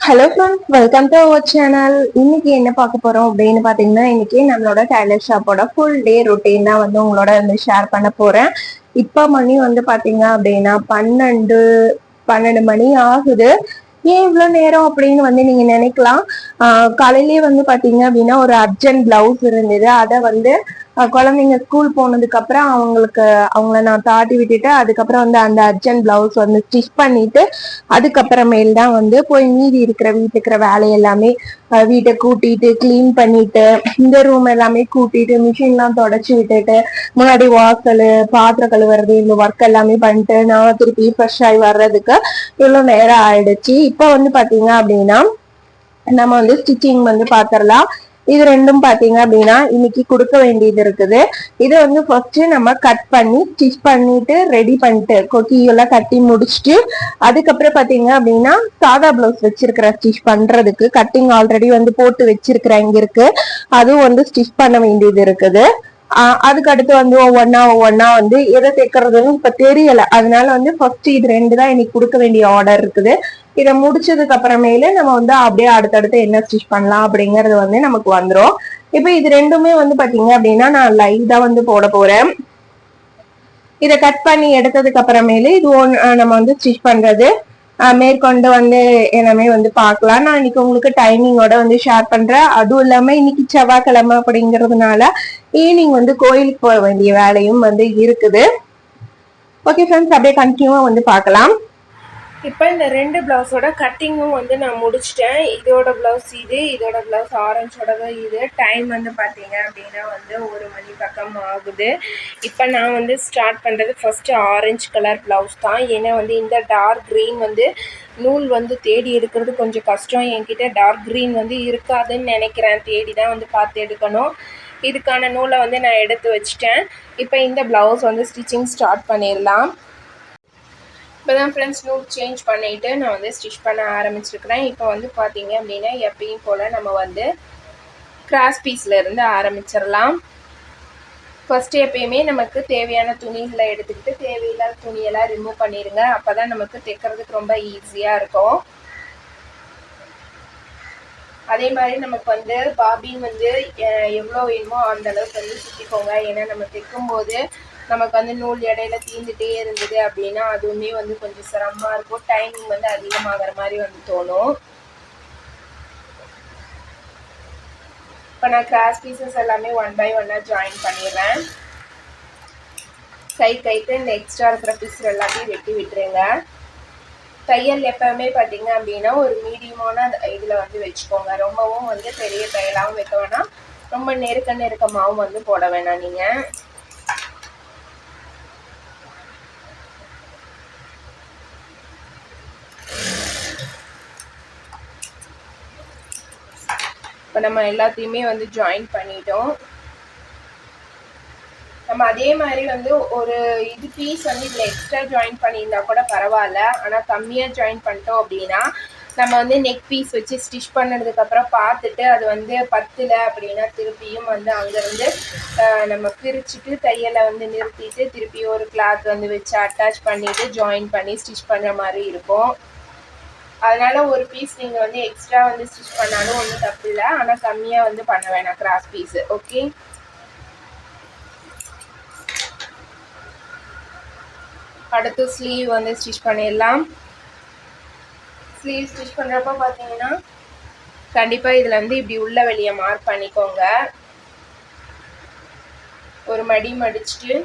Hello friends, welcome to our channel. இன்னைக்கு என்ன பார்க்க போறோம் அப்படின்னு பாத்தீங்கன்னா, இன்னைக்கு நம்மளோட டைலர் ஷாப்போட ஃபுல் டே ரொட்டீன் தான் வந்து உங்களோட வந்து ஷேர் பண்ண போறேன். இப்ப மணி வந்து பாத்தீங்க அப்படின்னா 12 மணி ஆகுது. ஏன் இவ்வளவு நேரம் அப்படின்னு வந்து நீங்க நினைக்கலாம். காலையிலேயே வந்து பாத்தீங்க அப்படின்னா ஒரு அர்ஜென்ட் பிளவுஸ் இருந்தது. அதை வந்து குழந்தைங்க ஸ்கூல் போனதுக்கு அப்புறம் அவங்கள நான் தாட்டி விட்டுட்டு அதுக்கப்புறம் வந்து அந்த அர்ஜென்ட் பிளவுஸ் வந்து ஸ்டிச் பண்ணிட்டு அதுக்கப்புறமேல் தான் வந்து போய் மீதி வீட்டுக்கு இருக்கிற வேலை எல்லாமே வீட்டை கூட்டிட்டு கிளீன் பண்ணிட்டு இந்த ரூம் எல்லாமே கூட்டிட்டு மிஷின்லாம் தொடச்சி விட்டுட்டு முன்னாடி வாசல் பாத்திரம் கழுவுறது இந்த ஒர்க் எல்லாமே பண்ணிட்டு நான் திருப்பி ஃப்ரெஷ் ஆகி வர்றதுக்கு இவ்வளவு நேரம் ஆயிடுச்சு. இப்ப வந்து பாத்தீங்க அப்படின்னா நம்ம வந்து ஸ்டிச்சிங் வந்து பாத்திரலாம். இது ரெண்டும் பாத்தீங்க அப்படின்னா இன்னைக்கு கொடுக்க வேண்டியது இருக்குது. இதை வந்து ஃபர்ஸ்ட் நம்ம கட் பண்ணி ஸ்டிச் பண்ணிட்டு ரெடி பண்ணிட்டு கொக்கியெல்லாம் கட்டி முடிச்சுட்டு அதுக்கப்புறம் பாத்தீங்க அப்படின்னா சாதா பிளவுஸ் வச்சிருக்கிற ஸ்டிச் பண்றதுக்கு கட்டிங் ஆல்ரெடி வந்து போட்டு வச்சிருக்கிறேன் இங்க இருக்கு. அதுவும் வந்து ஸ்டிச் பண்ண வேண்டியது இருக்குது. அதுக்கு அடுத்து வந்து ஒவ்வொன்னா வந்து எதை தைக்கிறதுன்னு இப்ப தெரியல. அதனால வந்து ஃபர்ஸ்ட் இது ரெண்டு தான் இன்னைக்கு கொடுக்க வேண்டிய ஆர்டர் இருக்குது. இதை முடிச்சதுக்கு அப்புறமேல நம்ம வந்து அப்படியே அடுத்தடுத்து என்ன ஸ்டிச் பண்ணலாம் அப்படிங்கறது வந்து நமக்கு வந்துடும். இப்ப இது ரெண்டுமே வந்து பாத்தீங்க அப்படின்னா நான் லைவ் தான் வந்து போட போறேன். இதை கட் பண்ணி எடுத்ததுக்கு அப்புறமேல இது நம்ம வந்து ஸ்டிச் பண்றது மேற்கொண்டு வந்து எல்லாமே வந்து பார்க்கலாம். நான் இன்னைக்கு உங்களுக்கு டைமிங்கோட வந்து ஷேர் பண்றேன். அதுவும் இல்லாம இன்னைக்கு செவ்வாய்க்கிழமை அப்படிங்கிறதுனால ஈவினிங் வந்து கோயிலுக்கு போக வேண்டிய வேலையும் வந்து இருக்குது. ஓகே ஃப்ரெண்ட்ஸ், அப்படியே கண்டினியூவா வந்து பார்க்கலாம். இப்போ இந்த ரெண்டு பிளவுஸோட கட்டிங்கும் வந்து நான் முடிச்சிட்டேன். இதோட பிளவுஸ் இதோட பிளவுஸ் ஆரஞ்சோட இது. டைம் வந்து பார்த்தீங்க அப்படின்னா வந்து 1 மணி பக்கம் ஆகுது. இப்போ நான் வந்து ஸ்டார்ட் பண்ணுறது ஃபஸ்ட்டு ஆரஞ்சு கலர் பிளவுஸ் தான். ஏன்னா வந்து இந்த டார்க் க்ரீன் வந்து நூல் வந்து தேடி எடுக்கிறது கொஞ்சம் கஷ்டம். என்கிட்ட டார்க் க்ரீன் வந்து இருக்காதுன்னு நினைக்கிறேன். தேடி தான் வந்து பார்த்து எடுக்கணும். இதுக்கான நூலை வந்து நான் எடுத்து வச்சிட்டேன். இப்போ இந்த பிளவுஸ் வந்து ஸ்டிச்சிங் ஸ்டார்ட் பண்ணிடலாம். இப்போ தான் ஃப்ரெண்ட்ஸ் நூல் சேஞ்ச் பண்ணிவிட்டு நான் வந்து ஸ்டிச் பண்ண ஆரம்பிச்சிருக்கிறேன். இப்போ வந்து பார்த்தீங்க அப்படின்னா எப்பயும் போல் நம்ம வந்து கிராஸ் பீஸ்லேருந்து ஆரம்பிச்சிடலாம். ஃபஸ்ட்டு எப்பயுமே நமக்கு தேவையான துணிகளை எடுத்துக்கிட்டு தேவையில்லாத துணியெல்லாம் ரிமூவ் பண்ணிடுங்க. அப்போ தான் நமக்கு தைக்கிறதுக்கு ரொம்ப ஈஸியாக இருக்கும். அதே மாதிரி நமக்கு வந்து பாபின் வந்து எவ்வளோ வேணுமோ அந்த அளவுக்கு வந்து சுற்றிக்கோங்க. ஏன்னா நம்ம தைக்கும்போது நமக்கு வந்து நூல் இடையில தீந்துட்டே இருந்தது அப்படின்னா அதுவுமே வந்து கொஞ்சம் சிரமமாக இருக்கும். டைமிங் வந்து அதிகமாகிற மாதிரி வந்து தோணும். இப்போ நான் கிராஸ் பீசஸ் எல்லாமே 1 by 1 ஜாயின் பண்ணிடுறேன். கைக்கு இந்த எக்ஸ்ட்ரா இருக்கிற பீஸ் எல்லாத்தையும் வெட்டி விட்டுருங்க. தையல் எப்பவுமே பார்த்தீங்க அப்படின்னா ஒரு மீடியமான இதில் வந்து வச்சுக்கோங்க. ரொம்பவும் வந்து பெரிய தையலாகவும் வைக்க வேணாம், ரொம்ப நெருக்கமாகவும் வந்து போட வேணாம். நீங்கள் இப்போ நம்ம எல்லாத்தையுமே வந்து ஜாயின் பண்ணிட்டோம். நம்ம அதே மாதிரி வந்து ஒரு இது பீஸ் வந்து இதில் எக்ஸ்ட்ரா ஜாயின் பண்ணியிருந்தா கூட பரவாயில்ல. ஆனால் கம்மியாக ஜாயின் பண்ணிட்டோம் அப்படின்னா நம்ம வந்து நெக் பீஸ் வச்சு ஸ்டிச் பண்ணதுக்கப்புறம் பார்த்துட்டு அது வந்து பத்தலை அப்படின்னா திருப்பியும் வந்து அங்கேருந்து நம்ம பிரிச்சுட்டு தையலை வந்து நிறுத்திட்டு திருப்பி ஒரு கிளாத் வந்து வச்சு அட்டாச் பண்ணிவிட்டு ஜாயின் பண்ணி ஸ்டிச் பண்ணுற மாதிரி இருக்கும். அதனால ஒரு பீஸ் நீங்கள் வந்து எக்ஸ்ட்ரா வந்து ஸ்டிச் பண்ணாலும் ஒன்றும் தப்பு இல்லை. ஆனால் கம்மியாக வந்து பண்ண வேணாம் கிராஸ் பீஸு. ஓகே, அடுத்து ஸ்லீவ் வந்து ஸ்டிச் பண்ணிடலாம். ஸ்லீவ் ஸ்டிச் பண்ணுறப்ப பார்த்தீங்கன்னா கண்டிப்பாக இதில் வந்து இப்படி உள்ள வெளியே மார்க் பண்ணிக்கோங்க. ஒரு மடி மடிச்சுட்டு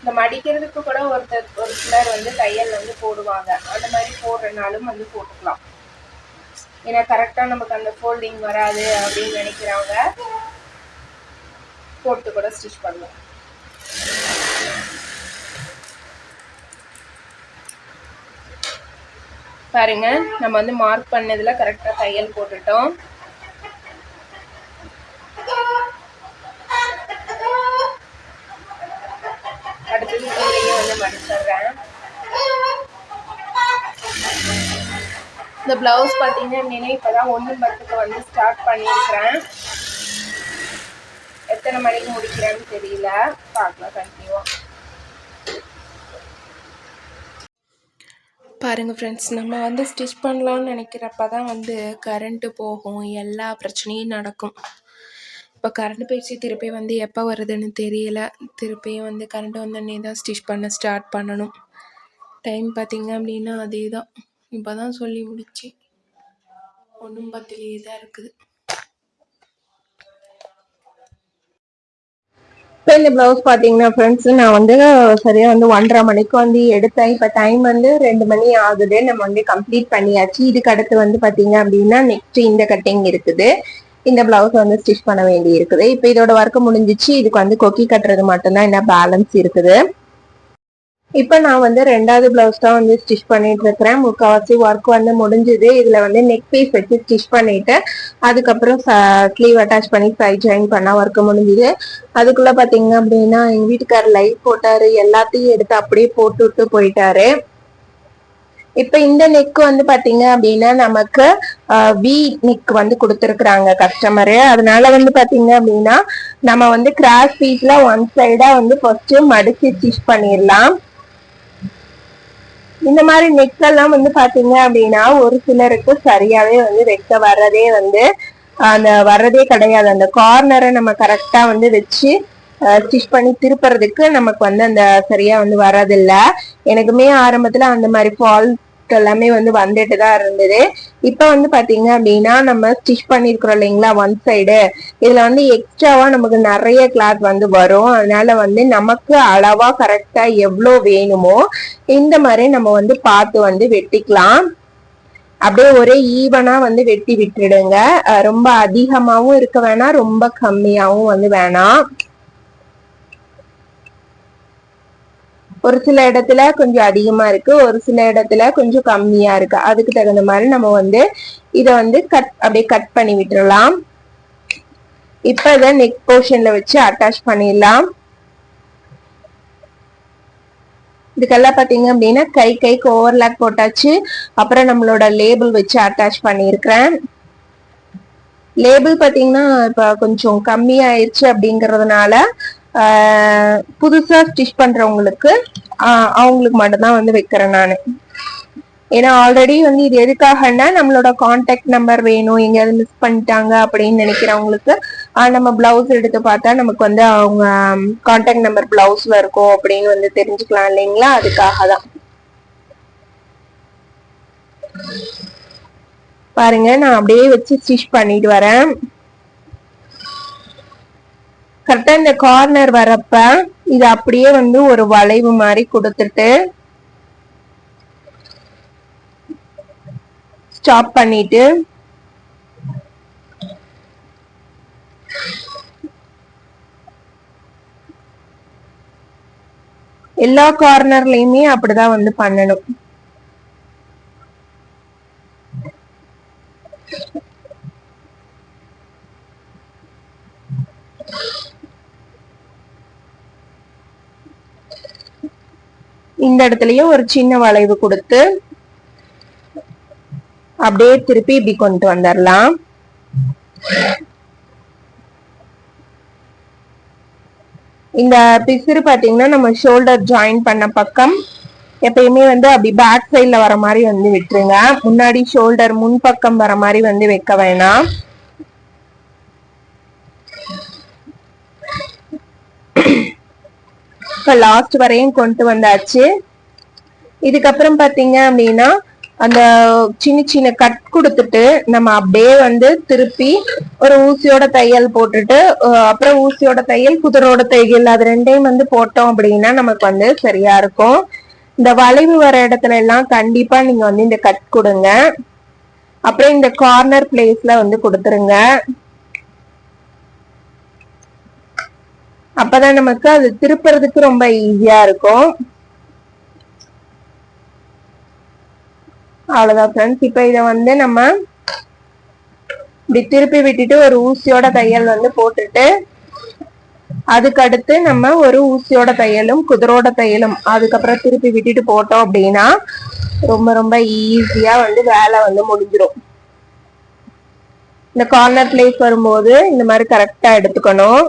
இந்த மடிக்கிறதுக்கு கூட ஒரு சிலர் வந்து தையல் வந்து போடுவாங்க. அந்த மாதிரி போடுறனாலும் வந்து போட்டுக்கலாம். ஏன்னா கரெக்டாக நமக்கு அந்த ஃபோல்டிங் வராது அப்படின்னு நினைக்கிறவங்க போட்டு கூட ஸ்டிச் பண்ணலாம். பாருங்க, நம்ம வந்து மார்க் பண்ணதுல கரெக்டா தையல் போட்டுட்டோம். அடுத்தது கீழேயே வந்து மடிச்சிடுறேன். இந்த பிளவுஸ் பார்த்தீங்க அப்படின்னா இப்போதான் 1:10 வந்து ஸ்டார்ட் பண்ணியிருக்கிறேன். எத்தனை மணிக்கு முடிக்கிறேன்னு தெரியல, பார்க்கலாம் கண்டினியூவா. பாருங்கள் ஃப்ரெண்ட்ஸ், நம்ம வந்து ஸ்டிச் பண்ணலான்னு நினைக்கிறப்ப தான் வந்து கரண்ட்டு போகும், எல்லா பிரச்சனையும் நடக்கும். இப்போ கரண்ட் போயிடுச்சு, திருப்பி வந்து எப்போ வருதுன்னு தெரியல. திருப்பியும் வந்து கரண்ட் வந்தோடனே தான் ஸ்டிச் பண்ண ஸ்டார்ட் பண்ணணும். டைம் பார்த்திங்க அப்படின்னா அதே தான். இப்போ தான் சொல்லி முடிச்சு, ஒன்றும் பத்திலேயே தான் இருக்குது. இப்போ இந்த பிளவுஸ் பார்த்தீங்கன்னா ஃப்ரெண்ட்ஸ், நான் வந்து சரியா வந்து 1:30 மணிக்கு வந்து எடுத்தேன். இப்போ டைம் வந்து 2 மணி ஆகுது. நம்ம வந்து கம்ப்ளீட் பண்ணியாச்சு. இதுக்கு அடுத்து வந்து பார்த்தீங்க அப்படின்னா நெக்ஸ்ட் இந்த கட்டிங் இருக்குது. இந்த பிளவுஸ் வந்து ஸ்டிச் பண்ண வேண்டி இருக்குது. இப்போ இதோட ஒர்க் முடிஞ்சிச்சு. இதுக்கு வந்து கொக்கி கட்டுறது மட்டும்தான் என்ன பேலன்ஸ் இருக்குது. இப்போ நான் வந்து 2வது பிளவுஸ் தான் வந்து ஸ்டிச் பண்ணிட்டு இருக்கிறேன். முக்கால்வாசி ஒர்க் வந்து முடிஞ்சுது. இதுல வந்து நெக் பீஸ் வச்சு ஸ்டிச் பண்ணிட்டு அதுக்கப்புறம் ஸ்லீவ் அட்டாச் பண்ணி சைட் ஜாயின் பண்ணா ஒர்க் முடிஞ்சுது. அதுக்குள்ள பாத்தீங்க அப்படின்னா எங்க வீட்டுக்காரர் லைவ் போட்டாரு, எல்லாத்தையும் எடுத்து அப்படியே போட்டு விட்டு போயிட்டாரு. இப்ப இந்த நெக் வந்து பாத்தீங்க அப்படின்னா நமக்கு வி நெக் வந்து கொடுத்துருக்குறாங்க கஸ்டமரு. அதனால வந்து பாத்தீங்க அப்படின்னா நம்ம வந்து கிராஸ் பீஸ்ல ஒன் சைடா வந்து ஃபர்ஸ்ட் மடிச்சு ஸ்டிச் பண்ணிடலாம். இந்த மாதிரி நெக் எல்லாம் வந்து பாத்தீங்க அப்படின்னா ஒரு சிலருக்கு சரியாவே வந்து வைக்க வர்றதே வந்து அந்த வர்றதே கிடையாது. அந்த கார்னரை நம்ம கரெக்டா வந்து வச்சு ஸ்டிச் பண்ணி திருப்புறதுக்கு நமக்கு வந்து அந்த சரியா வந்து வர்றதில்லை. எனக்குமே ஆரம்பத்துல அந்த மாதிரி ஃபால்ட் எல்லாமே வந்து வந்துட்டு தான் இருந்தது. இப்ப வந்து பாத்தீங்க அப்படின்னா நம்ம ஸ்டிச் பண்ணிருக்கிறோம் இல்லைங்களா ஒன் சைடு, இதுல வந்து எக்ஸ்ட்ராவா நமக்கு நிறைய கிளாத் வந்து வரும். அதனால வந்து நமக்கு அளவா கரெக்டா எவ்வளவு வேணுமோ இந்த மாதிரி நம்ம வந்து பார்த்து வந்து வெட்டிக்கலாம். அப்படியே ஒரே ஈவனா வந்து வெட்டி விட்டுடுங்க. ரொம்ப அதிகமாவும் இருக்க வேணாம், ரொம்ப கம்மியாவும் வந்து வேணாம். ஒரு சில இடத்துல கொஞ்சம் அதிகமா இருக்கு, ஒரு சில இடத்துல கொஞ்சம் கம்மியா இருக்கு. அதுக்கு தகுந்த மாதிரி நம்ம வந்து இத வந்து அப்படியே கட் பண்ணி விட்டுறலாம். இப்ப இத நெக் போர்ஷன்ல வச்சு அட்டாச் பண்ணிடலாம். இதுக்கெல்லாம் பாத்தீங்க அப்படின்னா கைக்கு ஓவர்லாக் போட்டாச்சு. அப்புறம் நம்மளோட லேபிள் வச்சு அட்டாச் பண்ணிருக்கிறேன். லேபிள் பாத்தீங்கன்னா இப்ப கொஞ்சம் கம்மியாயிருச்சு அப்படிங்கறதுனால புதுசா ஸ்டிச் பண்றவங்களுக்கு அவங்களுக்கு மட்டும்தான் வந்து வைக்கிறேன் நானு. ஏன்னா ஆல்ரெடி வந்து இது எதுக்காகன்னா நம்மளோட கான்டாக்ட் நம்பர் வேணும், எங்கேயாவது மிஸ் பண்ணிட்டாங்க அப்படின்னு நினைக்கிறவங்களுக்கு நம்ம பிளவுஸ் எடுத்து பார்த்தா நமக்கு வந்து அவங்க கான்டாக்ட் நம்பர் பிளவுஸ்ல இருக்கும் அப்படின்னு வந்து தெரிஞ்சுக்கலாம் இல்லைங்களா, அதுக்காக தான். பாருங்க, நான் அப்படியே வச்சு ஸ்டிச் பண்ணிட்டு வரேன். கரெக்டா இந்த கார்னர் வரப்ப இது அப்படியே வந்து ஒரு வளைவு மாதிரி கொடுத்துட்டு ஸ்டாப் பண்ணிட்டு எல்லா கார்னர்லயுமே அப்படிதான் வந்து பண்ணணும். இந்த இடத்துலயும் ஒரு சின்ன வளைவு கொடுத்து அப்படியே திருப்பி இப்படி கொண்டு வந்துடலாம். இந்த பிசிறு பாத்தீங்கன்னா நம்ம ஷோல்டர் ஜாயின் பண்ண பக்கம் எப்பயுமே வந்து அப்படி பேக் சைட்ல வர மாதிரி வந்து விட்டுருங்க. முன்னாடி ஷோல்டர் முன் பக்கம் வர மாதிரி வந்து வைக்க வேணாம். இப்ப லாஸ்ட் வரையும் கொண்டு வந்தாச்சு. இதுக்கப்புறம் பாத்தீங்க அப்படின்னா அந்த சின்ன சின்ன கட் கொடுத்துட்டு நம்ம அப்படியே வந்து திருப்பி ஒரு ஊசியோட தையல் போட்டுட்டு அப்புறம் ஊசியோட தையல் குதிரோட தையல் அது ரெண்டையும் வந்து போட்டோம் அப்படின்னா நமக்கு வந்து சரியா இருக்கும். இந்த வளைவு வர இடத்துல எல்லாம் கண்டிப்பா நீங்க வந்து இந்த கட் கொடுங்க. அப்புறம் இந்த கார்னர் பிளேஸ்ல வந்து கொடுத்துருங்க. அப்பதான் நமக்கு அது திருப்புறதுக்கு ரொம்ப ஈஸியா இருக்கும். அவ்வளவுதான் ஃப்ரெண்ட்ஸ். இப்ப இத வந்து நம்ம இப்படி திருப்பி விட்டுட்டு ஒரு ஊசியோட தையல் வந்து போட்டுட்டு அதுக்கு அடுத்து நம்ம ஒரு ஊசியோட தையலும் குதிரோட தையலும் அதுக்கப்புறம் திருப்பி விட்டுட்டு போட்டோம் அப்படின்னா ரொம்ப ரொம்ப ஈஸியா வந்து வேலை வந்து முடிஞ்சிடும். இந்த கார்னர் பிளேஸ் வரும்போது இந்த மாதிரி கரெக்டா எடுத்துக்கணும்.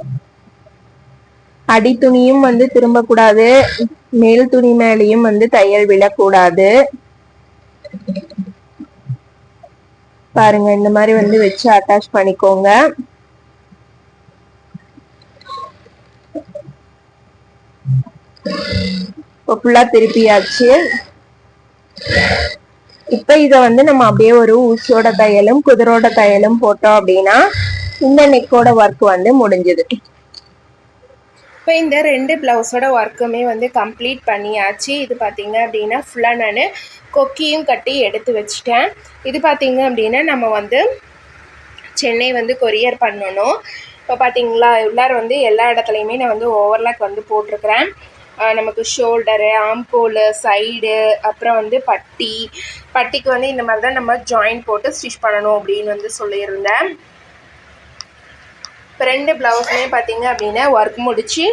அடி துணியும் வந்து திரும்ப கூடாது, மேல் துணி மேலேயும் வந்து தையல் விழக்கூடாது. பாருங்க இந்த மாதிரி வந்து வச்சு அட்டாச் பண்ணிக்கோங்க. ஃபுல்லா திருப்பியாச்சு. இப்ப இத வந்து நம்ம அப்படியே ஒரு ஊசியோட தையலும் குதிரோட தையலும் போட்டோம் அப்படின்னா இந்த நெக்கோட ஒர்க் வந்து முடிஞ்சது. இப்போ இந்த 2 ப்ளவுஸோட ஒர்க்குமே வந்து கம்ப்ளீட் பண்ணியாச்சு. இது பார்த்தீங்க அப்படின்னா ஃபுல்லாக நான் கொக்கியும் கட்டி எடுத்து வச்சுட்டேன். இது பார்த்தீங்க அப்படின்னா நம்ம வந்து சென்னை வந்து கொரியர் பண்ணணும். இப்போ பார்த்தீங்களா உள்ளார வந்து எல்லா இடத்துலையுமே நான் வந்து ஓவர்லாக் வந்து போட்டிருக்கிறேன். நமக்கு ஷோல்டரு, ஆம்கோலு, சைடு, அப்புறம் வந்து பட்டிக்கு வந்து இந்த மாதிரி தான் நம்ம ஜாயின் போட்டு ஸ்டிச் பண்ணணும் அப்படின்னு வந்து சொல்லியிருந்தேன். இப்போ 2 ப்ளவுஸுமே பார்த்தீங்க அப்படின்னா ஒர்க் முடிச்சு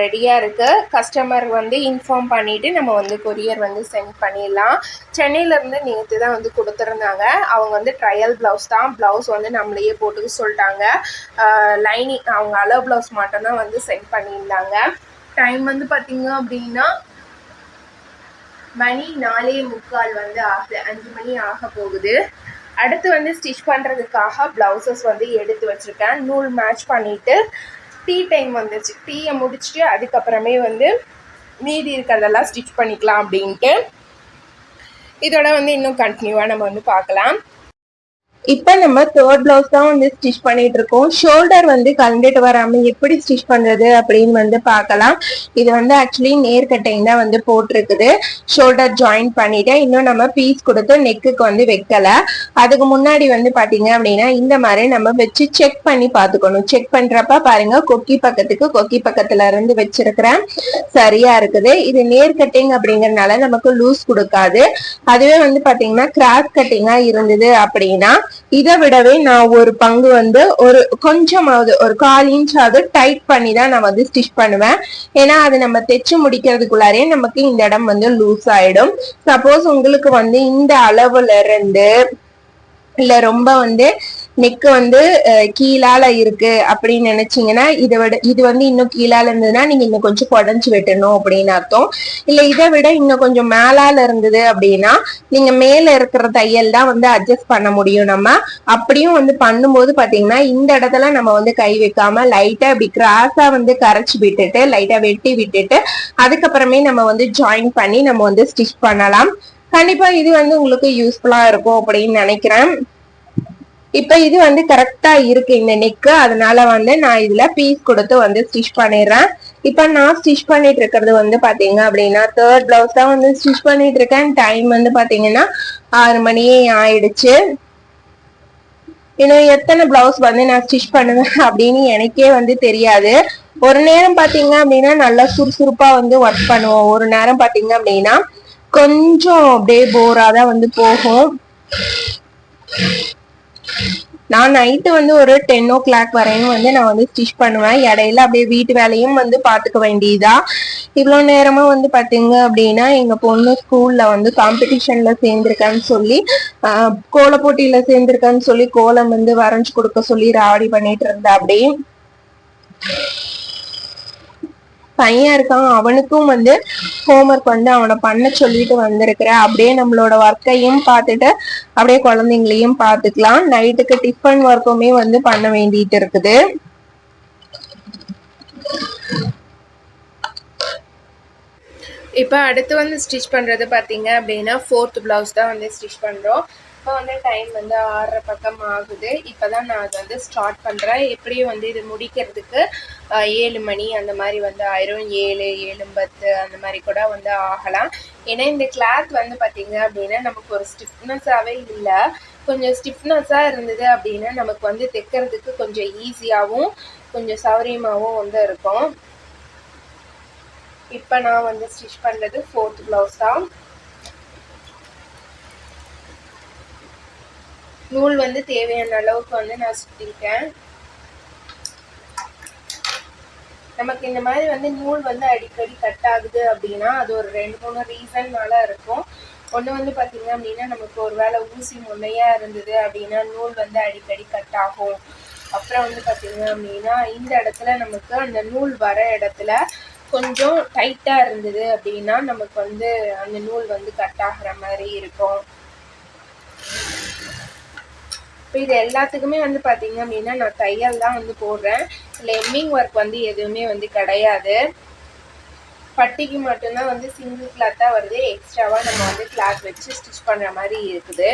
ரெடியாக இருக்குது. கஸ்டமர் வந்து இன்ஃபார்ம் பண்ணிவிட்டு நம்ம வந்து கொரியர் வந்து சென்ட் பண்ணிடலாம். சென்னையிலேருந்து நேற்று தான் வந்து கொடுத்துருந்தாங்க. அவங்க வந்து ட்ரையல் ப்ளவுஸ் தான், ப்ளவுஸ் வந்து நம்மளையே போட்டுக்க சொல்லிட்டாங்க. லைனிங் அவங்க அளவு ப்ளவுஸ் மட்டும்தான் வந்து சென்ட் பண்ணியிருந்தாங்க. டைம் வந்து பார்த்தீங்க அப்படின்னா மணி 4:45 வந்து ஆகுது, 5 மணி ஆக போகுது. அடுத்து வந்து ஸ்டிச் பண்ணுறதுக்காக ப்ளவுசஸ் வந்து எடுத்து வச்சுருக்கேன். நூல் மேட்ச் பண்ணிவிட்டு டீ டைம் வந்துச்சு. டீயை முடிச்சுட்டு அதுக்கப்புறமே வந்து மீதி இருக்கிறதெல்லாம் ஸ்டிச் பண்ணிக்கலாம் அப்படின்ட்டு. இதோட வந்து இன்னும் கண்டினியூவாக நம்ம வந்து பார்க்கலாம். இப்ப நம்ம 3rd பிளவுஸ் தான் வந்து ஸ்டிச் பண்ணிட்டு இருக்கோம். ஷோல்டர் வந்து கலந்துட்டு வராம எப்படி ஸ்டிச் பண்றது அப்படின்னு வந்து பார்க்கலாம். இது வந்து ஆக்சுவலி நேர்கட்டைங்க தான் வந்து போட்டிருக்குது. ஷோல்டர் ஜாயின் பண்ணிட்டு இன்னும் நம்ம பீஸ் கொடுத்து நெக்குக்கு வந்து வைக்கல. அதுக்கு முன்னாடி வந்து பாத்தீங்க அப்படின்னா இந்த மாதிரி நம்ம வச்சு செக் பண்ணி பாத்துக்கணும். செக் பண்றப்ப பாருங்க கொக்கி பக்கத்துல இருந்து வச்சிருக்கிறேன், சரியா இருக்குது. இது நேர்கட்டிங் அப்படிங்கறதுனால நமக்கு லூஸ் கொடுக்காது. அதுவே வந்து பாத்தீங்கன்னா கிராஸ் கட்டிங்கா இருந்தது அப்படின்னா இதை விடவே நான் ஒரு பங்கு வந்து ஒரு கொஞ்சமாவது ஒரு 1/4 இன்ச்சாவது டைட் பண்ணி தான் நான் வந்து ஸ்டிச் பண்ணுவேன். ஏன்னா அது நம்ம தைச்சு முடிக்கிறதுக்குள்ளாரே நமக்கு இந்த இடம் வந்து லூஸ் ஆயிடும். சப்போஸ் உங்களுக்கு வந்து இந்த அளவுல இருந்து இல்ல ரொம்ப வந்து நெக் வந்து கீழால இருக்கு அப்படின்னு நினைச்சீங்கன்னா இது வந்து இன்னும் கீழால இருந்ததுன்னா நீங்க இன்னும் கொஞ்சம் குடஞ்சு வெட்டணும் அப்படின்னு அர்த்தம். இல்ல இதை விட இன்னும் கொஞ்சம் மேலால இருந்தது அப்படின்னா நீங்க மேல இருக்கிற தையல் தான் வந்து அட்ஜஸ்ட் பண்ண முடியும். நம்ம அப்படியும் வந்து பண்ணும்போது பாத்தீங்கன்னா இந்த இடத்துல நம்ம வந்து கை வைக்காம லைட்டா இப்படி கிராஸா வந்து கரைச்சு விட்டுட்டு லைட்டா வெட்டி விட்டுட்டு அதுக்கப்புறமே நம்ம வந்து ஜாயின் பண்ணி நம்ம வந்து ஸ்டிச் பண்ணலாம். கண்டிப்பா இது வந்து உங்களுக்கு யூஸ்ஃபுல்லா இருக்கும் அப்படின்னு நினைக்கிறேன். இப்ப இது வந்து கரெக்டா இருக்கு இந்த நெக்கு, அதனால வந்து நான் இதுல பீஸ் கொடுத்து வந்து ஸ்டிச் பண்ணிடுறேன். இப்ப நான் ஸ்டிச் பண்ணிட்டு இருக்கிறது வந்து பாத்தீங்க அப்படின்னா 3rd பிளவுஸ் தான் வந்து ஸ்டிச் பண்ணிட்டு இருக்கேன். டைம் வந்து பாத்தீங்கன்னா 6 மணியே ஆயிடுச்சு. இன்னும் எத்தனை பிளவுஸ் வந்து நான் ஸ்டிச் பண்ணுவேன் அப்படின்னு எனக்கே வந்து தெரியாது. ஒரு நேரம் பாத்தீங்க அப்படின்னா நல்லா சுறுசுறுப்பா வந்து ஒர்க் பண்ணுவோம், ஒரு நேரம் பாத்தீங்க அப்படின்னா கொஞ்சம் அப்படியே போரா தான் வந்து போகும். நான் நைட்டு வந்து ஒரு 10 o'clock வரையும் வந்து நான் வந்து ஸ்டிச் பண்ணுவேன். இடையில அப்படியே வீட்டு வேலையும் வந்து பாத்துக்க வேண்டியதா. இவ்வளவு நேரமா வந்து பாத்தீங்க அப்படின்னா எங்க பொண்ணு ஸ்கூல்ல வந்து காம்படிஷன்ல சேர்ந்திருக்கான்னு சொல்லி கோல போட்டியில சேர்ந்திருக்கான்னு சொல்லி கோலம் வந்து வரைஞ்சு கொடுக்க சொல்லி ராவடி பண்ணிட்டு இருந்தா. அப்படி பையன் இருக்கான், அவனுக்கும் வந்து ஹோம்ஒர்க் வந்து அவனை பண்ண சொல்லிட்டு வந்திருக்கிறேன். அப்படியே நம்மளோட ஒர்க்கையும் பார்த்துட்டு அப்படியே குழந்தைங்களையும் பார்த்துக்கலாம். நைட்டுக்கு டிஃபன் ஒர்க்குமே வந்து பண்ண வேண்டிட்டு இருக்குது. இப்போ அடுத்து வந்து ஸ்டிச் பண்ணுறது பார்த்தீங்க அப்படின்னா 4th பிளவுஸ் தான் வந்து ஸ்டிச் பண்ணுறோம். இப்போ வந்து டைம் வந்து 6:30 பக்கம் ஆகுது. இப்போ தான் நான் அதை வந்து ஸ்டார்ட் பண்ணுறேன். எப்படியும் வந்து இது முடிக்கிறதுக்கு 7 மணி அந்த மாதிரி வந்து ஆயிரும். 7:10 அந்த மாதிரி கூட வந்து ஆகலாம். ஏன்னா இந்த கிளாத் வந்து பார்த்தீங்க அப்படின்னா நமக்கு ஒரு ஸ்டிஃப்னஸாகவே இல்லை. கொஞ்சம் ஸ்டிஃப்னஸாக இருந்தது அப்படின்னா நமக்கு வந்து தைக்கிறதுக்கு கொஞ்சம் ஈஸியாகவும் கொஞ்சம் சௌரியமாகவும் வந்து இருக்கும். இப்போ நான் வந்து ஸ்டிச் பண்ணுறது 4th பிளவுஸ் தான். நூல் வந்து தேவையான அளவுக்கு வந்து நான் சுற்றிட்டேன். நமக்கு இந்த மாதிரி வந்து நூல் வந்து அடிக்கடி கட் ஆகுது அப்படின்னா அது ஒரு 2-3 ரீசன்னால இருக்கும். ஒன்று வந்து பார்த்தீங்க அப்படின்னா நமக்கு ஒரு வேளை ஊசி முன்னையாக இருந்தது அப்படின்னா நூல் வந்து அடிக்கடி கட் ஆகும். அப்புறம் வந்து பார்த்தீங்க அப்படின்னா இந்த இடத்துல நமக்கு அந்த நூல் வர இடத்துல கொஞ்சம் டைட்டாக இருந்தது அப்படின்னா நமக்கு வந்து அந்த நூல் வந்து கட் ஆகிற மாதிரி இருக்கும். இப்போ இது எல்லாத்துக்குமே வந்து பார்த்தீங்க அப்படின்னா நான் தையல் தான் வந்து போடுறேன். இல்லை எம்மிங் ஒர்க் வந்து எதுவுமே வந்து கிடையாது. பட்டிக்கு மட்டும்தான் வந்து சிங்கிள் கிளாத்தாக வருது. எக்ஸ்ட்ராவாக நம்ம வந்து கிளாத் வச்சு ஸ்டிச் பண்ணுற மாதிரி இருக்குது.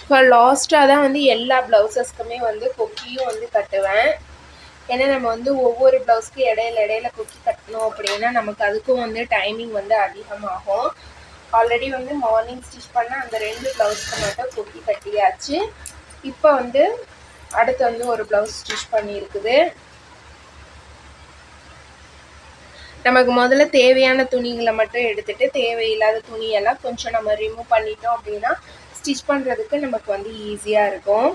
இப்போ லாஸ்ட்டாக தான் வந்து எல்லா ப்ளவுசஸ்க்குமே வந்து கொக்கியும் வந்து கட்டுவேன். ஏன்னா நம்ம வந்து ஒவ்வொரு ப்ளவுஸ்க்கு இடையில கொக்கி கட்டணும் அப்படின்னா நமக்கு அதுக்கும் வந்து டைமிங் வந்து அதிகமாகும். ஆல்ரெடி வந்து மார்னிங் ஸ்டிச் பண்ண அந்த 2 ப்ளவுஸ்க்கு மட்டும் கொக்கி கட்டியாச்சு. இப்போ வந்து அடுத்து வந்து ஒரு ப்ளவுஸ் ஸ்டிச் பண்ணியிருக்குது. நமக்கு முதல்ல தேவையான துணிகளை மட்டும் எடுத்துட்டு தேவையில்லாத துணியெல்லாம் கொஞ்சம் நம்ம ரிமூவ் பண்ணிட்டோம் அப்படின்னா ஸ்டிச் பண்ணுறதுக்கு நமக்கு வந்து ஈஸியாக இருக்கும்.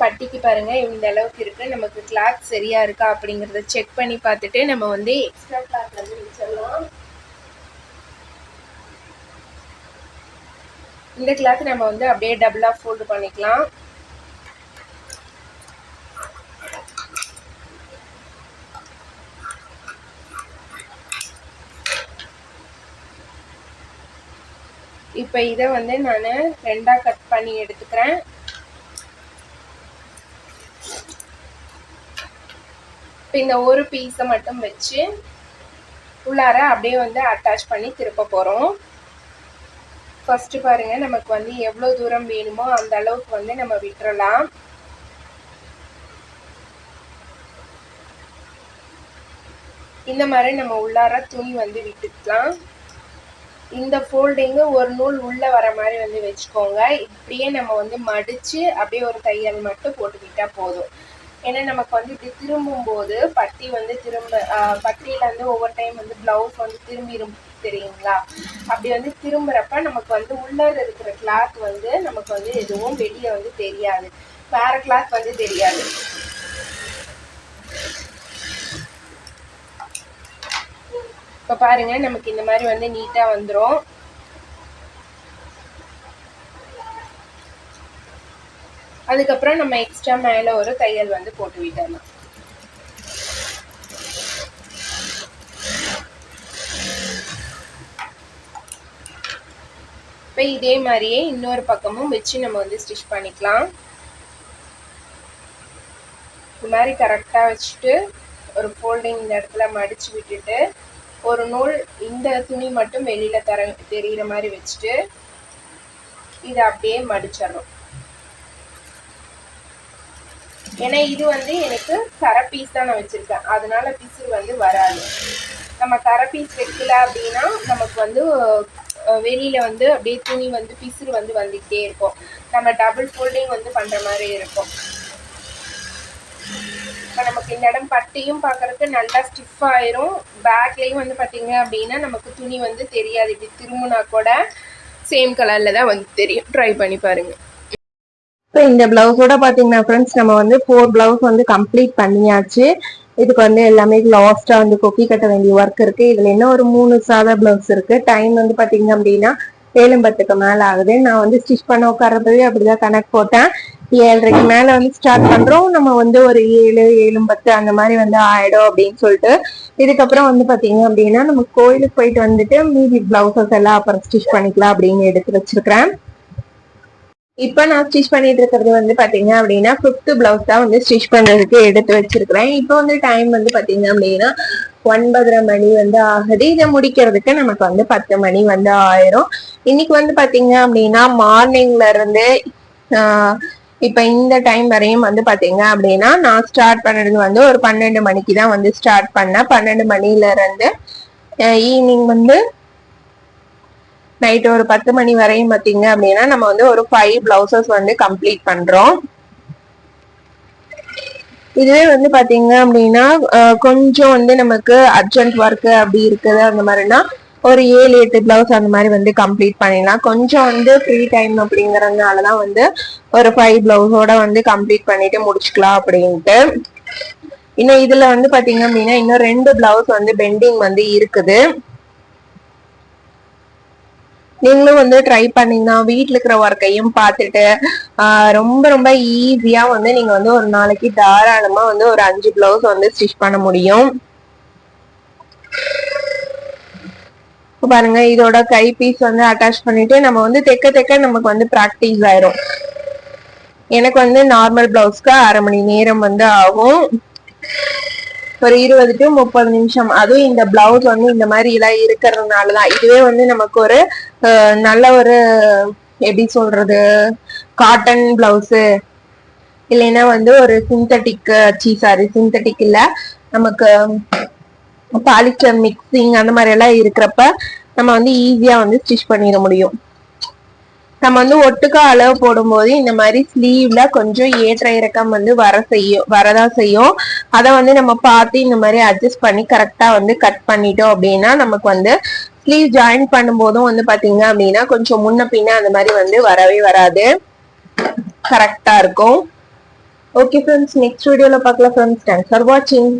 பட்டிக்கு பாருங்க இந்த அளவுக்கு இருக்கு. நமக்கு கிளாத் சரியா இருக்கா அப்படிங்கறத செக் பண்ணி பார்த்துட்டு நம்ம வந்து எக்ஸ்ட்ரா கிளாத் வந்து வச்சிடலாம். இந்த கிளாத் நம்ம வந்து அப்படியே டபுளா ஃபோல்ட் பண்ணிக்கலாம். இப்போ இதை வந்து நான் 2ஆ கட் பண்ணி எடுத்துக்கிறேன். இப்போ இந்த ஒரு பீஸை மட்டும் வச்சு உள்ளார அப்படியே வந்து அட்டாச் பண்ணி திருப்ப போகிறோம். ஃபர்ஸ்ட் பாருங்க நமக்கு வந்து எவ்வளோ தூரம் வேணுமோ அந்த அளவுக்கு வந்து நம்ம விட்டுறலாம். இந்த மாதிரி நம்ம உள்ளார துணி வந்து விட்டுக்கலாம். இந்த ஃபோல்டிங்கு ஒரு நூல் உள்ள வர மாதிரி வந்து வச்சுக்கோங்க. இப்படியே நம்ம வந்து மடிச்சு அப்படியே ஒரு தையல் மட்டும் போட்டுக்கிட்டா போதும். ஏன்னா நமக்கு வந்து இப்படி திரும்பும் போது பட்டி வந்து பட்டியில வந்து ஒவ்வொரு டைம் வந்து பிளவுஸ் வந்து திரும்பிடும் தெரியுங்களா? அப்படி வந்து திரும்புறப்ப நமக்கு வந்து உள்ள இருக்கிற கிளாத் வந்து நமக்கு வந்து எதுவும் வெளியே வந்து தெரியாது, வேற கிளாத் வந்து தெரியாது. இப்போ பாருங்க நமக்கு இந்த மாதிரி வந்து நீட்டா வந்துடும். அதுக்கப்புறம் நம்ம எக்ஸ்ட்ரா மேல ஒரு தையல் வந்து போட்டு விடலாம். இப்போ இதே மாதிரியே இன்னொரு பக்கமும் வச்சு நம்ம வந்து ஸ்டிச் பண்ணிக்கலாம். இந்த மாதிரி கரெக்டாக வச்சுட்டு ஒரு ஃபோல்டிங் இந்த இடத்துல மடிச்சு விட்டுட்டு ஒரு நூல் இந்த துணி மட்டும் வெளியில தெரிகிற மாதிரி வச்சுட்டு இதை அப்படியே மடிச்சிடணும். ஏன்னா இது வந்து எனக்கு கரை பீஸ் தான் நான் வச்சிருக்கேன், அதனால பிசு வந்து வராது. நம்ம கரை பீஸ் வைக்கல அப்படின்னா நமக்கு வந்து வெளியில வந்து அப்படியே துணி வந்து பிசுறு வந்து வந்துகிட்டே இருக்கும். நம்ம டபுள் ஃபோல்டிங் வந்து பண்ற மாதிரி இருக்கும். இப்போ நமக்கு இந்த இடம் பட்டியும் பார்க்கறதுக்கு நல்லா ஸ்டிஃப் ஆயிரும். பேக்லேயும் வந்து பார்த்தீங்க அப்படின்னா நமக்கு துணி வந்து தெரியாது. இப்படி திரும்பினா கூட சேம் கலர்ல தான் வந்து தெரியும். ட்ரை பண்ணி பாருங்க. இப்போ இந்த பிளவுஸோட பாத்தீங்கன்னா ஃப்ரெண்ட்ஸ் நம்ம வந்து 4 பிளவுஸ் வந்து கம்ப்ளீட் பண்ணியாச்சு. இதுக்கு வந்து எல்லாமே லாஸ்டா வந்து கொக்கி கட்ட வேண்டிய ஒர்க் இருக்கு. இதுல என்ன ஒரு 3 சாதா பிளவுஸ் இருக்கு. டைம் வந்து பாத்தீங்க அப்படின்னா 7:10க்கு மேல ஆகுது. நான் வந்து ஸ்டிச் பண்ண உட்காரப்பவே அப்படிதான் கணக்கு போட்டேன். 7:30க்கு மேல வந்து ஸ்டார்ட் பண்றோம். நம்ம வந்து ஒரு 7:10 அந்த மாதிரி வந்து ஆயிடும் அப்படின்னு சொல்லிட்டு இதுக்கப்புறம் வந்து பாத்தீங்க அப்படின்னா நம்ம கோயிலுக்கு போயிட்டு வந்துட்டு மீதி பிளவுசஸ் எல்லாம் அப்புறம் ஸ்டிச் பண்ணிக்கலாம் அப்படின்னு எடுத்து வச்சிருக்கிறேன். இப்ப நான் ஸ்டிச் பண்ணிட்டு இருக்கிறது வந்து பாத்தீங்க அப்படின்னா 5th பிளவுஸ் தான் வந்து ஸ்டிச் பண்றதுக்கு எடுத்து வச்சிருக்கிறேன். இப்போ வந்து டைம் வந்து பாத்தீங்க அப்படின்னா 9:30 மணி வந்து ஆகுது. இதை முடிக்கிறதுக்கு நமக்கு வந்து 10 மணி வந்து ஆயிரும். இன்னைக்கு வந்து பாத்தீங்க அப்படின்னா மார்னிங்ல இருந்து இப்ப இந்த டைம் வரையும் வந்து பாத்தீங்க அப்படின்னா நான் ஸ்டார்ட் பண்ணது வந்து ஒரு 12 மணிக்கு தான் வந்து ஸ்டார்ட் பண்ணேன். 12 மணில இருந்து ஈவினிங் வந்து நைட் ஒரு 10 மணி வரையும் பாத்தீங்க அப்படின்னா நம்ம வந்து ஒரு 5 பிளவுசஸ் வந்து கம்ப்ளீட் பண்றோம். இதுவே வந்து பாத்தீங்க அப்படின்னா கொஞ்சம் வந்து நமக்கு அர்ஜென்ட் ஒர்க் அப்படி இருக்குது அந்த மாதிரினா ஒரு 7-8 பிளவுஸ் அந்த மாதிரி வந்து கம்ப்ளீட் பண்ணிடலாம். கொஞ்சம் வந்து ஃப்ரீ டைம் அப்படிங்கறதுனாலதான் வந்து ஒரு 5 பிளவுஸோட வந்து கம்ப்ளீட் பண்ணிட்டு முடிச்சுக்கலாம் அப்படின்ட்டு. இன்னும் இதுல வந்து பாத்தீங்க அப்படின்னா இன்னும் 2 பிளவுஸ் வந்து பெண்டிங் வந்து இருக்குது. நீங்களும் வந்து ட்ரை பண்ணீங்கன்னா வீட்டுல இருக்கிற ஒர்க்கையும் பார்த்துட்டு ரொம்ப ரொம்ப ஈஸியா வந்து நீங்க வந்து ஒரு நாளைக்கு தாராளமா வந்து ஒரு 5 பிளவுஸ் வந்து ஸ்டிச் பண்ண முடியும். பாருங்க இதோட கை பீஸ் வந்து அட்டாச் பண்ணிட்டு நம்ம வந்து தைக்க நமக்கு வந்து பிராக்டிஸ் ஆயிரும். எனக்கு வந்து நார்மல் பிளவுஸ்க்கு 1/2 மணி நேரம் வந்து ஆகும், ஒரு 20 to 30 நிமிஷம். அதுவும் இந்த பிளவுஸ் வந்து இந்த மாதிரி எல்லாம் இருக்கிறதுனாலதான். இதுவே வந்து நமக்கு ஒரு நல்ல ஒரு எப்படி சொல்றது காட்டன் பிளவுஸ் இல்லைன்னா வந்து ஒரு சிந்தட்டிக் இல்ல நமக்கு பாலிஸ்டர் மிக்சிங் அந்த மாதிரி எல்லாம் இருக்கிறப்ப நம்ம வந்து ஈஸியா வந்து ஸ்டிச் பண்ணிட முடியும். நம்ம வந்து ஒட்டுக்கா அளவு போடும்போது இந்த மாதிரி ஸ்லீவ்ல கொஞ்சம் ஏற்ற இறக்கம் வந்து வரதான் செய்யும். அதை வந்து நம்ம பார்த்து இந்த மாதிரி அட்ஜஸ்ட் பண்ணி கரெக்டா வந்து கட் பண்ணிட்டோம் அப்படின்னா நமக்கு வந்து ஸ்லீவ் ஜாயின் பண்ணும் போதும் வந்து பாத்தீங்க அப்படின்னா கொஞ்சம் முன்ன பின்ன அந்த மாதிரி வந்து வரவே வராது, கரெக்டா இருக்கும். ஓகே ஃப்ரெண்ட்ஸ், நெக்ஸ்ட் வீடியோல பார்க்கலாம் ஃப்ரெண்ட்ஸ். தேங்க்ஸ் ஃபார் வாட்சிங்.